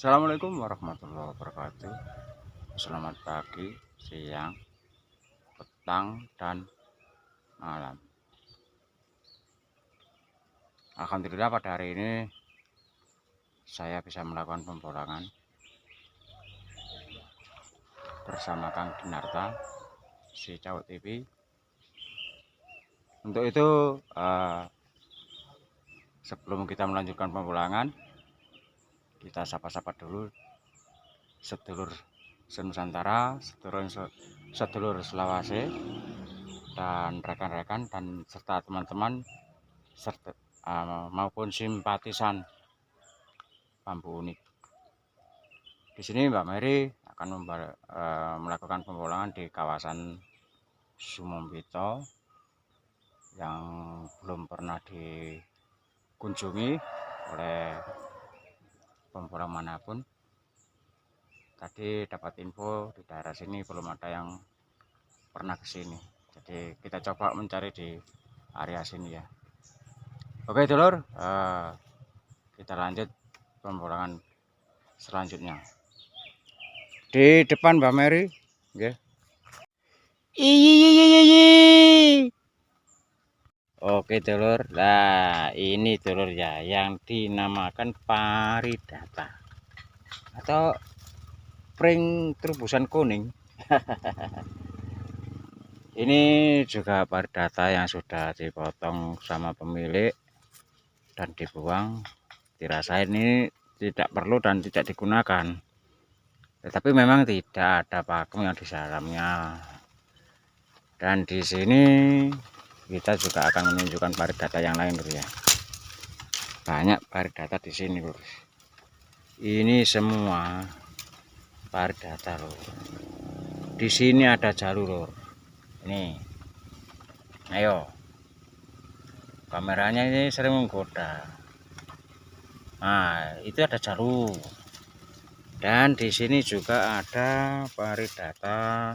Assalamualaikum warahmatullahi wabarakatuh. Selamat pagi, siang, petang, dan malam. Alhamdulillah pada hari ini saya bisa melakukan pembolangan bersama Kang Dinarta, si Cawuk TV. Untuk itu, sebelum kita melanjutkan pembolangan, kita sapa-sapa dulu sedulur senusantara, sedulur Sulawesi, dan rekan-rekan dan serta teman-teman serta maupun simpatisan bambu unik. Di sini Mbak Mary akan melakukan pembolangan di kawasan Sumombito yang belum pernah dikunjungi oleh pembolang manapun. Tadi dapat info di daerah sini belum ada yang pernah ke sini. Jadi kita coba mencari di area sini ya. Oke dulur, kita lanjut pembolangan selanjutnya. Di depan Mbak Mary, okay. Oke dulur, nah ini dulur ya yang dinamakan paridata atau pring terubusan kuning. Ini juga paridata yang sudah dipotong sama pemilik dan dibuang. Dirasain ini tidak perlu dan tidak digunakan. Tetapi memang tidak ada pakem yang di dalamnya. Dan di sini kita juga akan menunjukkan paridata yang lain, Lur ya. Banyak paridata di sini, Lur. Ini semua paridata, Lur. Di sini ada jalur, Lur. Ini. Ayo. Kameranya ini sering menggoda. Nah, itu ada jalur. Dan di sini juga ada paridata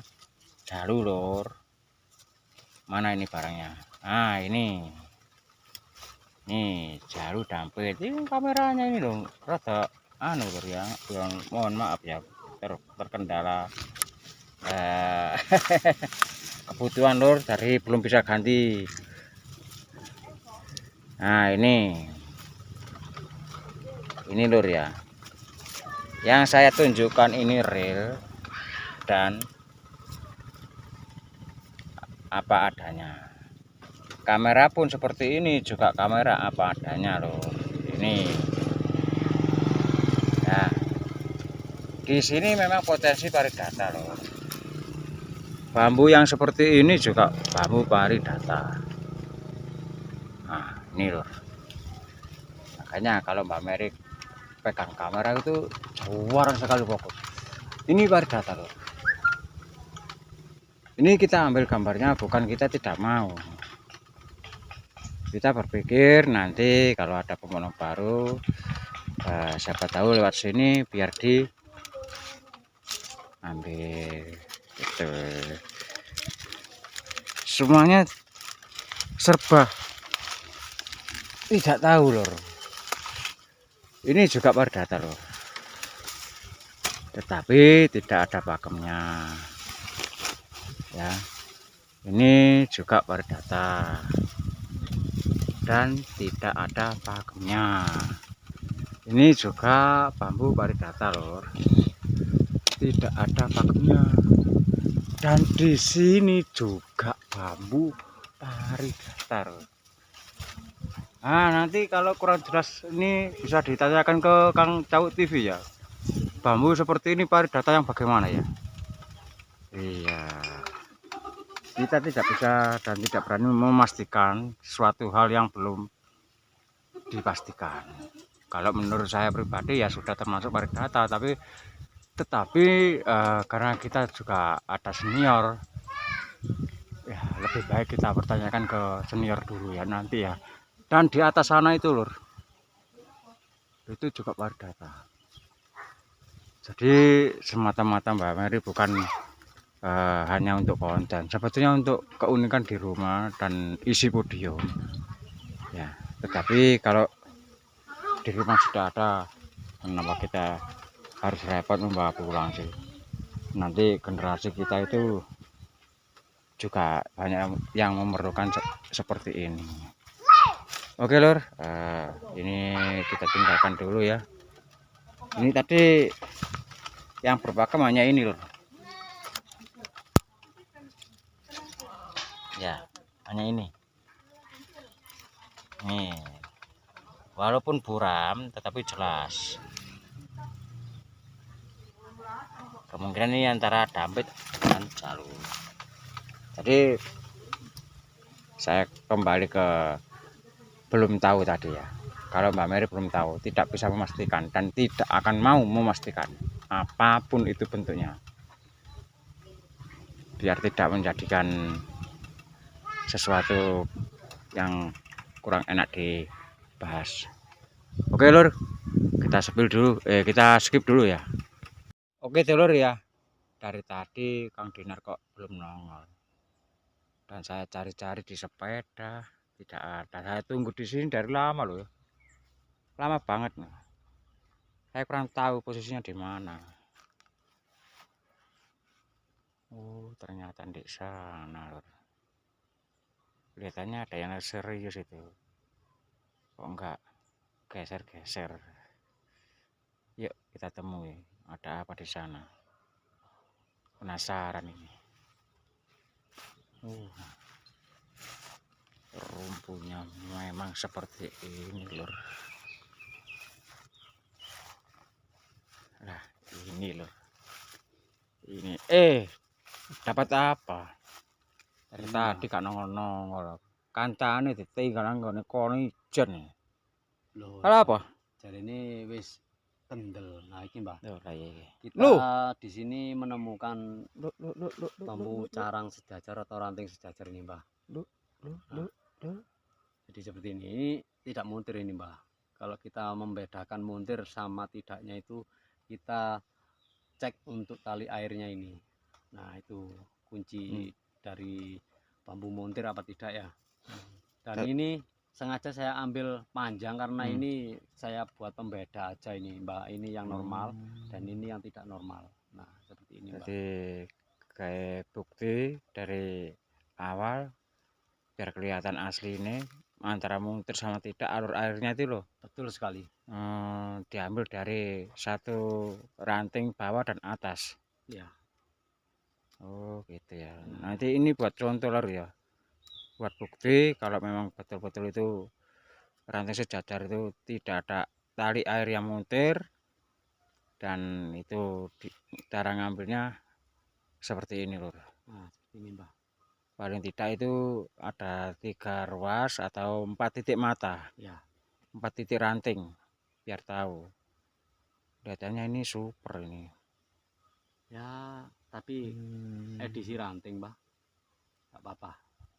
jalur, Lur. Mana ini barangnya? Nah, ini jalur dampit. Ini kameranya ini dong, rada Lur ya, mohon maaf ya terkendala kebutuhan Lur, dari belum bisa ganti. Nah, ini Lur ya, yang saya tunjukkan ini reel dan apa adanya. Kamera pun seperti ini, juga kamera apa adanya Lur. Ini ya, di sini memang potensi paridata Lur. Bambu yang seperti ini juga bambu paridata. Nah, ini Lur. Makanya kalau Mbak Mary pegang kamera itu luar sekali fokus. Ini paridata Lur. Ini kita ambil gambarnya bukan kita tidak mau. Kita berpikir nanti kalau ada pemulung baru, siapa tahu lewat sini biar di ambil gitu. Semuanya serba tidak tahu Lur. Ini juga paridata Lur, tetapi tidak ada pakemnya ya. Ini juga paridata dan tidak ada pakemnya. Ini juga bambu paridata Lur, tidak ada pakemnya. Dan di sini juga bambu paridata Lur. Nah, nanti kalau kurang jelas ini bisa ditanyakan ke Kang Cawuk TV ya. Bambu seperti ini paridata yang bagaimana ya? Iya. Kita tidak bisa dan tidak berani memastikan suatu hal yang belum dipastikan. Kalau menurut saya pribadi ya sudah termasuk paridata, tetapi karena kita juga ada senior, ya lebih baik kita pertanyakan ke senior dulu ya nanti ya. Dan di atas sana itu Lur, itu juga paridata. Jadi semata-mata Mbak Mary bukan hanya untuk konten, sebetulnya untuk keunikan di rumah dan isi podium ya. Tetapi kalau di rumah sudah ada, kenapa kita harus repot membawa pulang sih. Nanti generasi kita itu juga banyak yang memerlukan seperti ini. Oke lur, ini kita tinggalkan dulu ya. Ini tadi yang berpakem hanya ini lur. Ya, hanya ini. Nih, walaupun buram tetapi jelas. Kemungkinan ini antara dampit dan jalu. Jadi saya kembali ke belum tahu tadi ya. Kalau Mbak Mary belum tahu, tidak bisa memastikan dan tidak akan mau memastikan apapun itu bentuknya, biar tidak menjadikan sesuatu yang kurang enak dibahas. Oke lur, kita skip dulu ya. Oke lur ya, dari tadi Kang Dinar kok belum nongol, dan saya cari-cari di sepeda tidak ada. Saya tunggu di sini dari lama loh, lama banget nih. Saya kurang tahu posisinya di mana. Oh, ternyata di sana lur. Kelihatannya ada yang serius itu. Kok enggak geser-geser? Yuk kita temui. Ada apa di sana? Penasaran ini. Rumpunya memang seperti ini lur. Nah, ini lur. Ini dapat apa? Dari tadi gak nongol-nongol. Kancane ditinggal nggone kono ijen. Loh, Kalau apa? Jadi ini wis kendel. Nah, iki Mbah. Loh, iya. Kita di sini menemukan bambu carang sejajar atau ranting sejajar ini, Mbah. Jadi seperti ini tidak muntir ini, Mbah. Kalau kita membedakan muntir sama tidaknya itu kita cek untuk tali airnya ini. Nah, itu kunci dari bambu muntir apa tidak ya. Dan ini sengaja saya ambil panjang karena ini saya buat pembeda aja ini, Mbak. Ini yang normal dan ini yang tidak normal. Nah, seperti ini, Mbak. Jadi kayak bukti dari awal biar kelihatan asli ini antara muntir sama tidak alur airnya itu loh. Betul sekali. Diambil dari satu ranting bawah dan atas. Ya. Oh gitu ya. Nanti ini buat contoh lor ya. Buat bukti kalau memang betul-betul itu ranting sejajar itu tidak ada tali air yang muntir, dan itu cara ngambilnya seperti ini lur. Nah, seperti ini, Mbak. Paling tidak itu ada 3 ruas atau 4 titik mata. Ya. 4 titik ranting biar tahu. Datanya ini super ini. Ya, tapi edisi ranting, Mbak. Enggak apa-apa.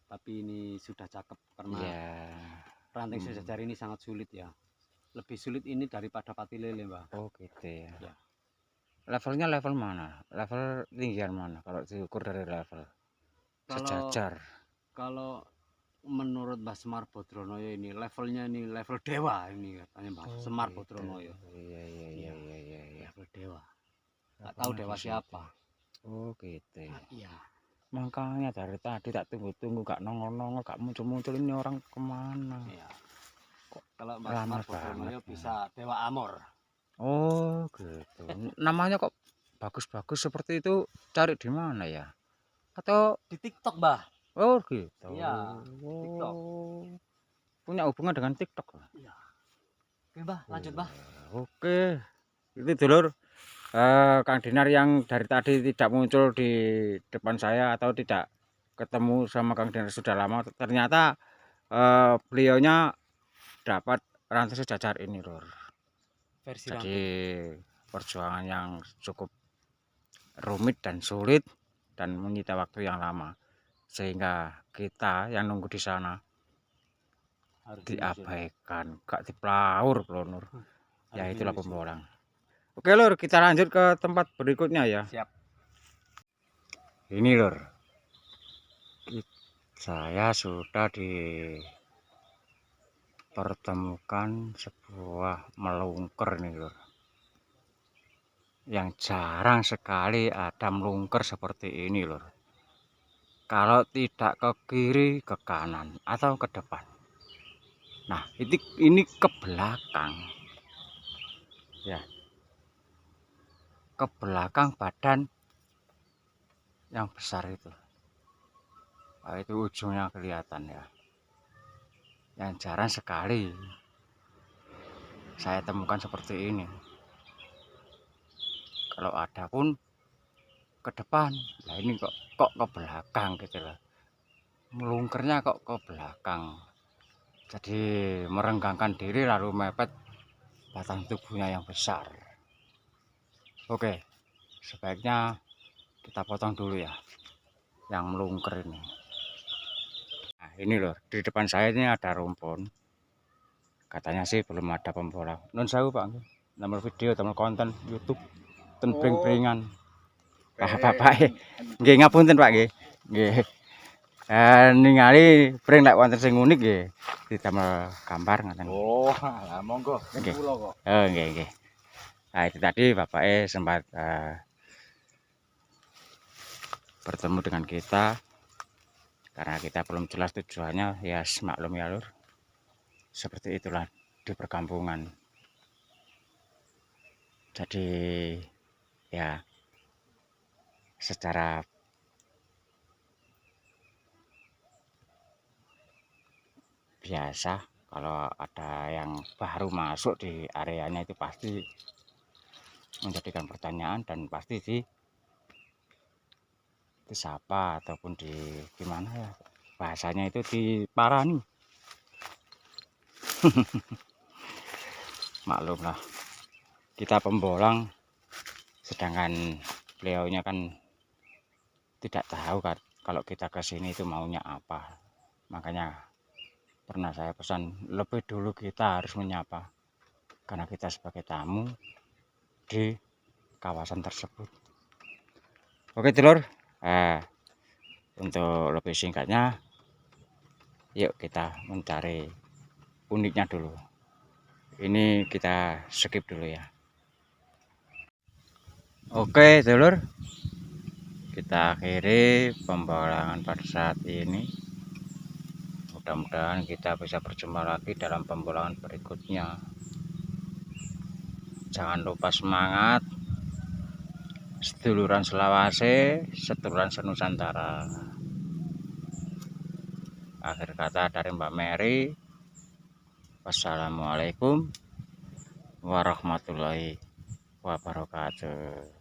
Tapi ini sudah cakep karena ranting sejajar ini sangat sulit ya. Lebih sulit ini daripada pati lele, Mbak. Oh gitu ya. Ya. Levelnya level mana? Level tinggian mana kalau diukur dari level sejajar? Kalau menurut Mbah Semar Bodronoyo ini levelnya ini level dewa ini katanya Mbah Semar Bodronoyo. Iya. Level dewa. Nggak tahu dewa siapa. Oh gitu ya. Iya. Makanya dari tadi tak tunggu-tunggu gak nongol-nongol, gak muncul-muncul, ini orang kemana? Iya. Kok kalau Mbah Semar Bodronoyo bisa dewa Amor. Oh gitu. Namanya kok bagus-bagus seperti itu, cari di mana ya? Atau di TikTok, Mbah? Oh gitu. Iya, TikTok. Punya hubungan dengan TikTok? Iya. Oke, Mbah, lanjut, Mbah. Oke. Itu dulur Kang Dinar yang dari tadi tidak muncul di depan saya atau tidak ketemu sama Kang Dinar sudah lama, ternyata beliaunya dapat ranting sejajar ini lur. Jadi perjuangan yang cukup rumit dan sulit dan menyita waktu yang lama, sehingga kita yang nunggu di sana harus diabaikan, gak dipelaur pelonur. Ya itulah pembolang. Oke lur, kita lanjut ke tempat berikutnya ya. Siap. Ini lur, saya sudah dipertemukan sebuah melungker nih lur. yang jarang sekali ada melungker seperti ini lur. Kalau tidak ke kiri, ke kanan, atau ke depan. Nah, ini ke belakang. Ya. Ke belakang badan yang besar itu. Nah, itu ujungnya kelihatan ya. Yang jarang sekali saya temukan seperti ini. Kalau ada pun ke depan. Nah, ini kok ke belakang gitu loh. Melungkernya kok ke belakang. Jadi merenggangkan diri lalu mepet batang tubuhnya yang besar. Oke, sebaiknya kita potong dulu ya yang melungker ini. Nah, ini loh, di depan saya ini ada rumpun. Katanya sih belum ada pembolang. Nun sewu Pak, nomor video, nomor konten YouTube, ten pring-pringan. Bapak, nggih ngapunten Pak nggih. Nggih. Ningali pring lek wonten sing unik nggih didamel gambar ngoten. Oh, lah monggo, Nggih. kula kok. Oh, nggih. Nah, itu tadi Bapaknya sempat bertemu dengan kita karena kita belum jelas tujuannya, ya maklum ya lur. Seperti itulah di perkampungan. Jadi ya secara biasa kalau ada yang baru masuk di areanya itu pasti menjadikan pertanyaan dan pasti disapa ataupun di gimana ya bahasanya itu diparani. Maklum lah kita pembolang sedangkan beliaunya kan tidak tahu kan kalau kita ke sini itu maunya apa. Makanya pernah saya pesan lebih dulu kita harus menyapa karena kita sebagai tamu di kawasan tersebut. Oke telur, untuk lebih singkatnya yuk kita mencari uniknya dulu. Ini kita skip dulu ya. Oke telur, kita akhiri pembolangan pada saat ini. Mudah-mudahan kita bisa berjumpa lagi dalam pembolangan berikutnya. Jangan lupa semangat, seduluran Selawase, seduluran senusantara. Akhir kata dari Mbak Mary, wassalamualaikum warahmatullahi wabarakatuh.